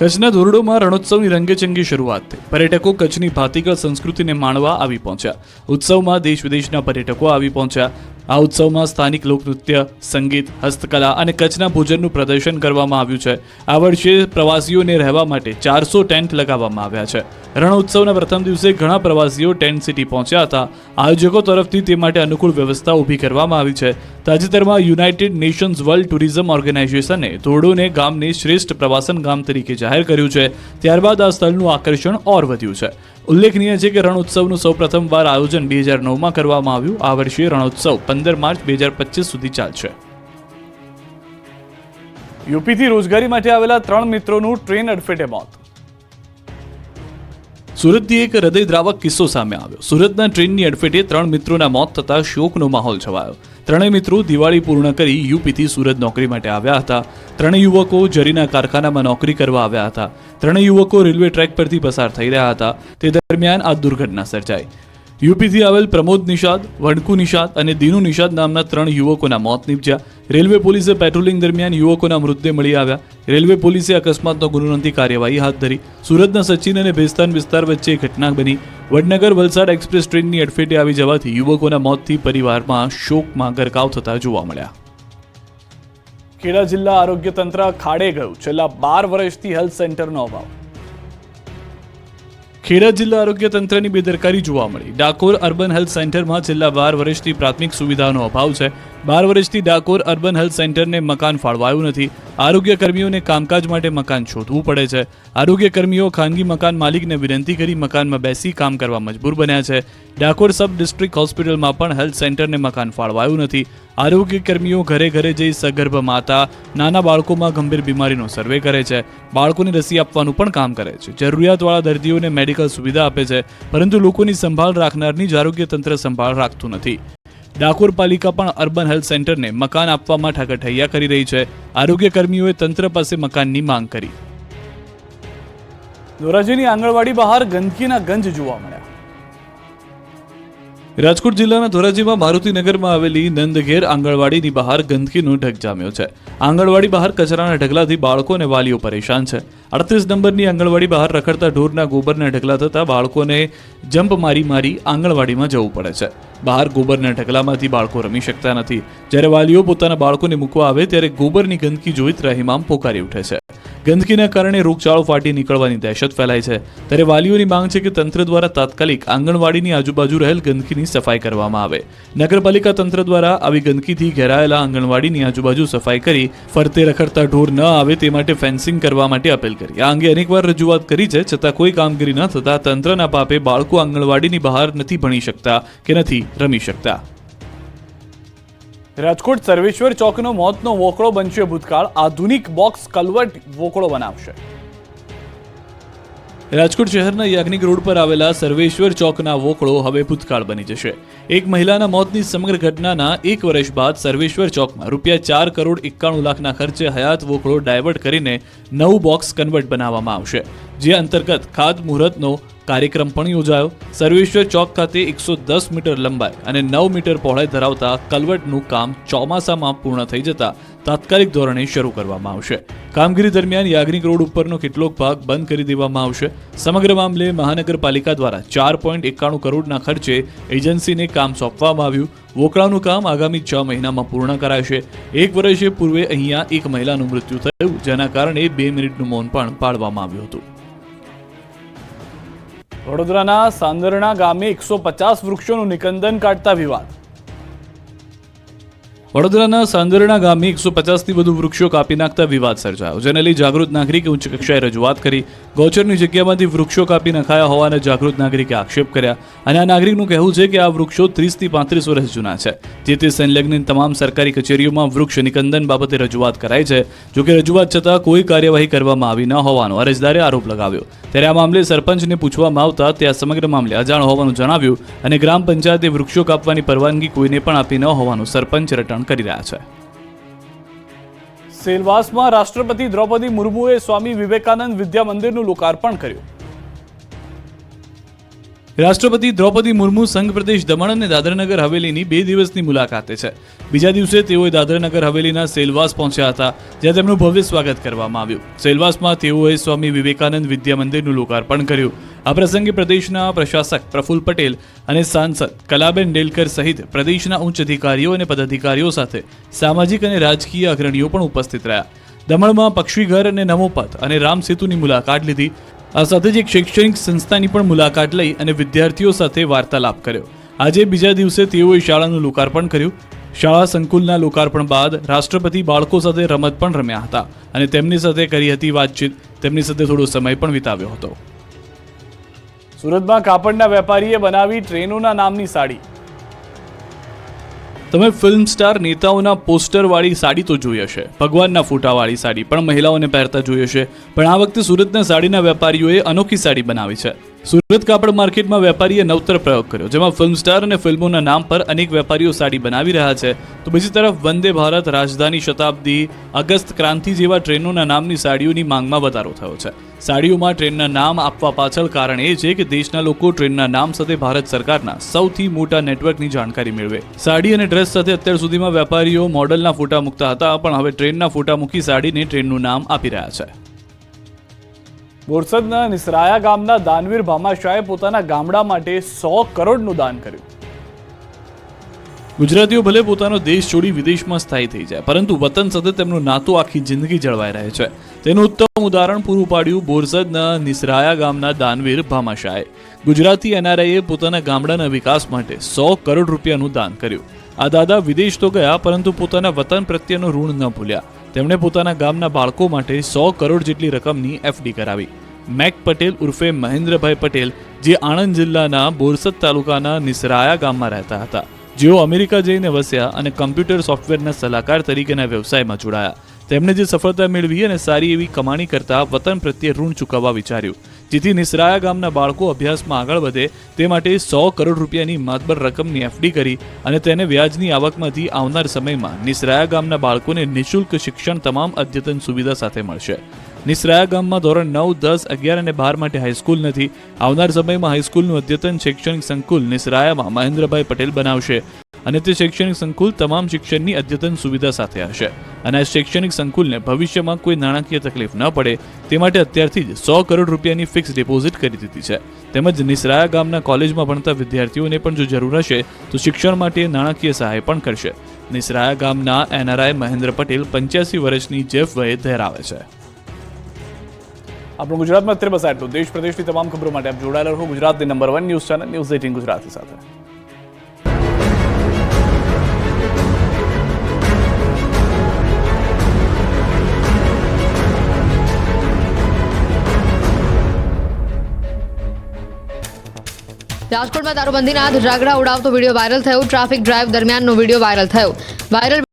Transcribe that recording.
કચ્છના ધોરડોમાં રણોત્સવની રંગેચંગી શરૂઆત થઈ। પર્યટકો કચ્છની ભાતીગળ સંસ્કૃતિને માણવા આવી પહોંચ્યા। ઉત્સવમાં દેશ વિદેશના પર્યટકો આવી પહોંચ્યા। આ ઉત્સવમાં સ્થાનિક લોકનૃત્ય, સંગીત, હસ્તકલા અને કચ્છના ભોજનનું પ્રદર્શન કરવામાં આવ્યું છે। આ વર્ષે પ્રવાસીઓને રહેવા માટે 400 ટેન્ટ લગાવવામાં આવ્યા છે। રણોત્સવના પ્રથમ દિવસે ઘણા પ્રવાસીઓ ટેન્ટ સિટી પહોંચ્યા હતા। આયોજકો તરફથી તે માટે અનુકૂળ વ્યવસ્થા ઊભી કરવામાં આવી છે। તાજેતરમાં યુનાઇટેડ નેશન્સ વર્લ્ડ ટુરિઝમ ઓર્ગેનાઇઝેશને ધોરડોને ગામને શ્રેષ્ઠ પ્રવાસન ગામ તરીકે જાહેર કર્યું છે। ત્યારબાદ આ સ્થળનું આકર્ષણ ઓર વધ્યું છે। ઉલ્લેખનીય છે કે રણોત્સવનું સૌપ્રથમવાર આયોજન 2009માં કરવામાં આવ્યું। આ વર્ષે રણોત્સવ 15 માર્ચ 2025 સુધી ચાલશે। યુપીથી રોજગારી માટે આવેલા 3 મિત્રોનું ટ્રેન અડફેટે મોત। સુરતથી એક હૃદયદ્રાવક કિસ્સો સામે આવ્યો। સુરતના ટ્રેનની અડફેટે 3 મિત્રોના મોત થતા શોકનો માહોલ છવાયો। ત્રણેય મિત્રો દિવાળી પૂર્ણ કરી યુપીથી સુરત નોકરી માટે આવ્યા હતા। ત્રણેય યુવકો જરીના કારખાનામાં નોકરી કરવા આવ્યા હતા। ત્રણેય યુવકો રેલવે ટ્રેક પરથી પસાર થઈ રહ્યા હતા। તે દરમિયાન આ દુર્ઘટના સર્જાઈ। યુપીથી આવેલ પ્રમોદ નિષાદ, વણકુ નિષાદ અને દીનુ નિષાદ નામના 3 યુવકોના મોત નીપજ્યા। રેલવે પોલીસે પેટ્રોલિંગ દરમિયાન યુવકોના મૃતદેહ મળી આવ્યા। રેલવે પોલીસે અકસ્માતનો ગુનો નોંધી કાર્યવાહી હાથ ધરી। સુરતના સચિન અને ભેસ્તાન વિસ્તાર વચ્ચે ઘટના બની। વડનગર વલસાડ એક્સપ્રેસ ટ્રેનની અડફેટે આવી જવાથી યુવકોના મોતથી પરિવારમાં શોકમાં ગરકાવ થતા જોવા મળ્યા। ખેડા જિલ્લા આરોગ્ય તંત્ર ખાડે ગયું। છેલ્લા 12 વર્ષથી હેલ્થ સેન્ટરનો અભાવ। ખેડા જિલ્લા આરોગ્ય તંત્રની બેદરકારી જોવા મળી। ડાકોર અર્બન હેલ્થ સેન્ટરમાં છેલ્લા 12 વર્ષથી પ્રાથમિક સુવિધાનો અભાવ છે। 12 વર્ષથી ડાકોર અર્બન હેલ્થ સેન્ટરને મકાન ફાળવાયું નથી। આરોગ્ય કર્મીઓને કામકાજ માટે મકાન શોધવું પડે છે। આરોગ્ય કર્મીઓ ખાનગી મકાન માલિકને વિનંતી કરી મકાનમાં બેસી કામ કરવા મજબૂર બન્યા છે। ડાકોર સબ ડિસ્ટ્રિક્ટ હોસ્પિટલમાં પણ હેલ્થ સેન્ટરને મકાન ફાળવાયું નથી। આરોગ્ય કર્મીઓ ઘરે ઘરે જઈ સગર્ભ માતા, નાના બાળકોમાં ગંભીર બીમારીનો સર્વે કરે છે। બાળકોને રસી આપવાનું પણ કામ કરે છે। જરૂરિયાતવાળા દર્દીઓને મેડિકલ સુવિધા આપે છે, પરંતુ લોકોની સંભાળ રાખનારની જ આરોગ્ય તંત્ર સંભાળ રાખતું નથી। ડાકોર પાલિકા પણ અર્બન હેલ્થ સેન્ટરને મકાન આપવામાં ઠાકરઠૈયા કરી રહી છે। આરોગ્ય કર્મીઓએ તંત્ર પાસે મકાનની માંગ કરી। ધોરાજીની આંગણવાડી બહાર ગંદકીના ગંજ જોવા મળ્યા। રાજકોટ જિલ્લાના ધોરાજીમાં મારુતિનગરમાં આવેલી નંદઘેર આંગણવાડીની બહાર ગંદકીનો ઢગ જામ્યો છે। આંગણવાડી બહાર કચરાના ઢગલાથી બાળકો અને વાલીઓ પરેશાન છે। 38 નંબરની આંગણવાડી બહાર રખડતા ઢોરના ગોબરના ઢગલા થતા બાળકોને જમ્પ મારી આંગણવાડીમાં જવું પડે છે। બહાર ગોબરના ઢગલામાંથી બાળકો રમી શકતા નથી। જ્યારે વાલીઓ પોતાના બાળકોને મૂકવા આવે ત્યારે ગોબરની ગંદકી જોઈ ત્રાહિમામ પોકારી ઉઠે છે। ગંદકીના કારણે રોગચાળો ફાટી નીકળવાની દહેશત ફેલાય છે। ત્યારે વાલીઓની માંગ છે કે તંત્ર દ્વારા તાત્કાલિક આંગણવાડીની આજુબાજુ રહેલ ગંદકીની સફાઈ કરવામાં આવે। નગરપાલિકા તંત્ર દ્વારા આવી ગંદકીથી ઘેરાયેલા આંગણવાડીની આજુબાજુ સફાઈ કરી ફરતે રખડતા ઢોર ન આવે તે માટે ફેન્સિંગ કરવા માટે અપીલ કરી। આ અંગે અનેકવાર રજૂઆત કરી છે, છતાં કોઈ કામગીરી ન થતા તંત્રના પાપે બાળકો આંગણવાડીની બહાર નથી ભણી શકતા કે નથી રમી શકતા। રાજકોટ સર્વેશ્વર ચોકનો મોતનો વોકળો બનશે ભૂતકાળ। આધુનિક બોક્સ કલવર્ટ વોકળો બનાવશે। રાજકોટ શહેરના યાજ્ઞિક રોડ પર આવેલા સર્વેશ્વર ચોકના વોકળો હવે ભૂતકાળ બની જશે। એક મહિલાના મોતની સમગ્ર ઘટનાના 1 વર્ષ બાદ સર્વેશ્વર ચોકમાં ₹4,91,00,000ના ખર્ચે હયાત વોકળો ડાયવર્ટ કરીને નવું બોક્સ કન્વર્ટ બનાવવામાં આવશે, જે અંતર્ગત ખાતમુહૂર્તનો કાર્યક્રમ પણ યોજાયો। સર્વેશ્વર ચોક ખાતે 110 મીટર લંબાઈ અને 9 મીટર પહોળાઈ ધરાવતા કલવર્ટનું કામ ચોમાસામાં પૂર્ણ થઈ જતા તાત્કાલિક ધોરણે શરૂ કરવામાં આવશે। કામગીરી દરમિયાન યાજ્ઞિક રોડ ઉપરનો કેટલોક ભાગ બંધ કરી દેવામાં આવશે। સમગ્ર મામલે મહાનગરપાલિકા દ્વારા 4.91 કરોડના ખર્ચે એજન્સીને કામ સોંપવામાં આવ્યું। વોકળાનું કામ આગામી 6 મહિનામાં પૂર્ણ કરાશે। 1 વર્ષ પૂર્વે અહીંયા એક મહિલાનું મૃત્યુ થયું, જેના કારણે 2 મિનિટનું મૌન પણ પાળવામાં આવ્યું હતું। વડોદરાના સાંદરણા ગામે 150 વૃક્ષોનું નિકંદન કાઢતા વિવાદ। વડોદરાના સાંદરણા ગામે 150થી વધુ વૃક્ષો કાપી નાખતા વિવાદ સર્જાયો, જેને લઈ જાગૃત નાગરિકે ઉચ્ચ કક્ષાએ રજૂઆત કરી। ગૌચરની જગ્યામાંથી વૃક્ષો કાપી નખાયા હોવાના જાગૃત નાગરિકે આક્ષેપ કર્યા અને આ નાગરિકનું કહેવું છે કે આ વૃક્ષો 30થી 35 વર્ષ જૂના છે। જે તે સંલગ્ન તમામ સરકારી કચેરીઓમાં વૃક્ષ નિકંદન બાબતે રજૂઆત કરાઈ છે। જોકે રજૂઆત છતાં કોઈ કાર્યવાહી કરવામાં આવી ન હોવાનો અરજદારે આરોપ લગાવ્યો। ત્યારે આ મામલે સરપંચને પૂછવામાં આવતા તે આ સમગ્ર મામલે અજાણ હોવાનું જણાવ્યું અને ગ્રામ પંચાયતે વૃક્ષો કાપવાની પરવાનગી કોઈને પણ આપી ન હોવાનું સરપંચ રટણ કરી રહ્યા છે। સેલવાસમાં રાષ્ટ્રપતિ દ્રૌપદી મુર્મુએ સ્વામી વિવેકાનંદ વિદ્યા મંદિરનું લોકાર્પણ કર્યું। રાષ્ટ્રપતિ દ્રૌપદી મુર્મુ સંઘ પ્રદેશ દમણ અને દાદરાનગર હવેલીની 2 દિવસની મુલાકાતે છે. બીજા દિવસે તેઓએ દાદરાનગર હવેલીના સેલવાસ પહોંચ્યા હતા, જ્યાં તેમનું ભવ્ય સ્વાગત કરવામાં આવ્યું. સેલવાસમાં તેઓએ સ્વામી વિવેકાનંદ વિદ્યા મંદિરનું લોકાર્પણ કર્યું. આ પ્રસંગે પ્રદેશના પ્રશાસક પ્રફુલ્લ પટેલ અને સાંસદ કલાબેન ડેલકર સહિત પ્રદેશના ઉચ્ચ અધિકારીઓ અને પદાધિકારીઓ સાથે સામાજિક અને રાજકીય અગ્રણીઓ પણ ઉપસ્થિત રહ્યા. દમણમાં પક્ષીઘર અને નમોપથ અને રામ સેતુની મુલાકાત લીધી. આ સાથે જ એક શૈક્ષણિક સંસ્થાની પણ મુલાકાત લઈ અને વિદ્યાર્થીઓ સાથે વાર્તાલાપ કર્યો. આજે બીજા દિવસે તેઓએ શાળાનું લોકાર્પણ કર્યું. શાળા સંકુલના લોકાર્પણ બાદ રાષ્ટ્રપતિ બાળકો સાથે રમત પણ રમ્યા હતા અને તેમની સાથે કરી હતી વાતચીત. તેમની સાથે થોડો સમય પણ વિતાવ્યો હતો. સુરતમાં કાપડના વેપારીએ બનાવી ટ્રેનોના નામની સાડી. તમે ફિલ્મ સ્ટાર નેતાઓના પોસ્ટરવાળી સાડી તો જોઈ હશે, ભગવાનના ફોટાવાળી સાડી પણ મહિલાઓને પહેરતા જોઈ હશે, પણ આ વખતે સુરતના સાડીના વેપારીઓએ અનોખી સાડી બનાવી છે. સુરત કાપડ માર્કેટમાં વેપારીએ નવતર પ્રયોગ કર્યો, જેમાં ફિલ્મ સ્ટાર અને ફિલ્મોના નામ પર અનેક વેપારીઓ સાડી બનાવી રહ્યા છે. તો બીજી તરફ વંદે ભારત, રાજધાની શતાબ્દી, અગસ્ત ક્રાંતિ જેવા ટ્રેનોના નામની સાડીઓની માંગમાં વધારો થયો છે. સાડીઓમાં ટ્રેનના નામ આપવા પાછળ કારણ એ છે કે દેશના લોકો ટ્રેનના નામ સાથે ભારત સરકારના સૌથી મોટા નેટવર્કની જાણકારી મેળવે. સાડી અને ડ્રેસ સાથે અત્યાર સુધીમાં વેપારીઓ મોડલના ફોટા મૂકતા હતા, પણ હવે ટ્રેનના ફોટા મૂકી સાડીને ટ્રેનનું નામ આપી રહ્યા છે. બોરસદના નિસરાયા ગામના દાનવીર ભામાશાહે પોતાના ગામડા માટે 100 કરોડનું દાન કર્યું. ગુજરાતીઓ ભલે પોતાનો દેશ છોડી વિદેશમાં સ્થાયી થઈ જાય, પરંતુ વતન સાથે તેમનું નાતું આખી જિંદગી જળવાઈ રહે છે. તેનું ઉત્તમ ઉદાહરણ પૂરું પાડ્યું બોરસદના નિસરાયા ગામના દાનવીર ભામાશાહે. ગુજરાતી એનઆરઆઈએ પોતાના ગામડાના વિકાસ માટે 100 કરોડ રૂપિયાનું દાન કર્યું. આ દાદા વિદેશ તો ગયા, પરંતુ પોતાના વતન પ્રત્યેનું ઋણ ન ભૂલ્યા. તેમણે પોતાના ગામના બાળકો માટે 100 કરોડ જેટલી રકમની એફડી કરાવી. મેક પટેલ ઉર્ફે મહેન્દ્રભાઈ પટેલ, જે આણંદ જિલ્લાના બોરસદ તાલુકાના નિસરાયા ગામમાં રહેતા હતા, જેઓ અમેરિકા જઈને વસ્યા અને કમ્પ્યુટર સોફ્ટવેરના સલાહકાર તરીકેના વ્યવસાયમાં જોડાયા. તેમણે જે સફળતા મેળવી અને સારી એવી કમાણી કરતા વતન પ્રત્યે ઋણ ચૂકવવા વિચાર્યું, જેથી નિસરાયા ગામના બાળકો અભ્યાસમાં આગળ વધે તે માટે 100 કરોડ રૂપિયાની માતબર રકમની એફડી કરી અને તેને વ્યાજની આવકમાંથી આવનાર સમયમાં નિસરાયા ગામના બાળકોને નિઃશુલ્ક શિક્ષણ તમામ અદ્યતન સુવિધા સાથે મળશે. નિસરાયા ગામમાં ધોરણ 9, 10, 11 અને 12 માટે હાઈસ્કૂલ નથી. આવનાર સમયમાં હાઈસ્કૂલનું અદ્યતન શૈક્ષણિક સંકુલ નિસરાયામાં મહેન્દ્રભાઈ પટેલ બનાવશે અને તે શૈક્ષણિક સંકુલ તમામ શિક્ષણની અદ્યતન સુવિધા સાથે હશે. અને આ શૈક્ષણિક સંકુલને ભવિષ્યમાં કોઈ નાણાકીય તકલીફ ન પડે તે માટે અત્યારથી જ 100 કરોડ રૂપિયાની ફિક્સ ડિપોઝિટ કરી દીધી છે. તેમજ નિસરાયા ગામના કોલેજમાં ભણતા વિદ્યાર્થીઓને પણ જો જરૂર હશે તો શિક્ષણ માટે નાણાકીય સહાય પણ કરશે. નિસરાયા ગામના એનઆરઆઈ મહેન્દ્ર પટેલ 85 વર્ષની જેફ વયે ધરાવે છે. આપણું ગુજરાતમાં અત્યારે બસ આટલું. દેશ પ્રદેશની તમામ ખબરો માટે આપ જોડાયેલા રહો ગુજરાતની number 1 news channel news 18 Gujarati સાથે. રાજકોટમાં દારૂબંધીના ધજાગરા ઉડાવતો વિડીયો વાયરલ થયો. ટ્રાફિક ડ્રાઈવ દરમિયાનનો વિડીયો વાયરલ થયો.